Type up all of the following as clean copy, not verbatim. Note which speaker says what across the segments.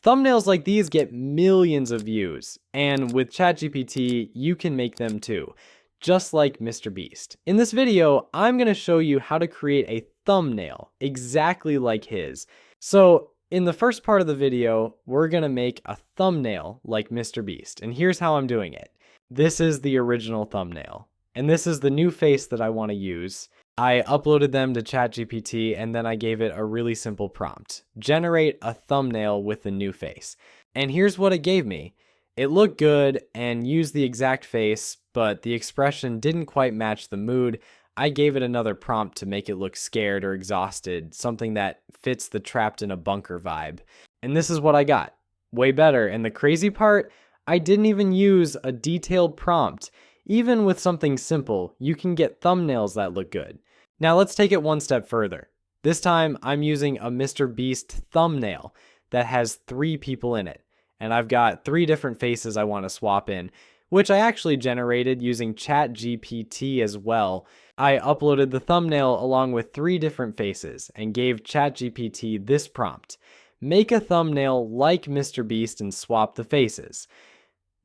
Speaker 1: Thumbnails like these get millions of views, and with ChatGPT, you can make them too, just like MrBeast. In this video, I'm going to show you how to create a thumbnail exactly like his. So in the first part of the video, we're going to make a thumbnail like MrBeast, and here's how I'm doing it. This is the original thumbnail, and this is the new face that I want to use. I uploaded them to ChatGPT and then I gave it a really simple prompt. Generate a thumbnail with the new face. And here's what it gave me. It looked good and used the exact face, but the expression didn't quite match the mood. I gave it another prompt to make it look scared or exhausted, something that fits the trapped in a bunker vibe. And this is what I got. Way better. And the crazy part, I didn't even use a detailed prompt. Even with something simple, you can get thumbnails that look good. Now let's take it one step further. This time I'm using a MrBeast thumbnail that has 3 people in it. And I've got 3 different faces I want to swap in, which I actually generated using ChatGPT as well. I uploaded the thumbnail along with 3 different faces and gave ChatGPT this prompt. Make a thumbnail like MrBeast and swap the faces.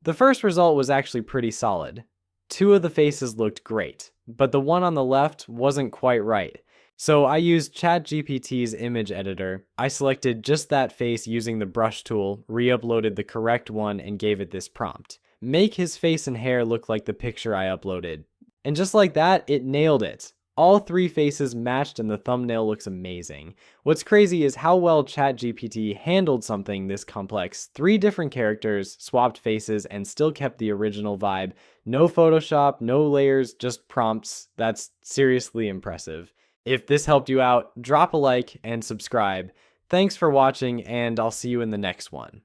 Speaker 1: The first result was actually pretty solid. 2 of the faces looked great, but the one on the left wasn't quite right. So I used ChatGPT's image editor. I selected just that face using the brush tool, re-uploaded the correct one, and gave it this prompt. Make his face and hair look like the picture I uploaded. And just like that, it nailed it. All 3 faces matched and the thumbnail looks amazing. What's crazy is how well ChatGPT handled something this complex. 3 different characters, swapped faces, and still kept the original vibe. No Photoshop, no layers, just prompts. That's seriously impressive. If this helped you out, drop a like and subscribe. Thanks for watching, and I'll see you in the next one.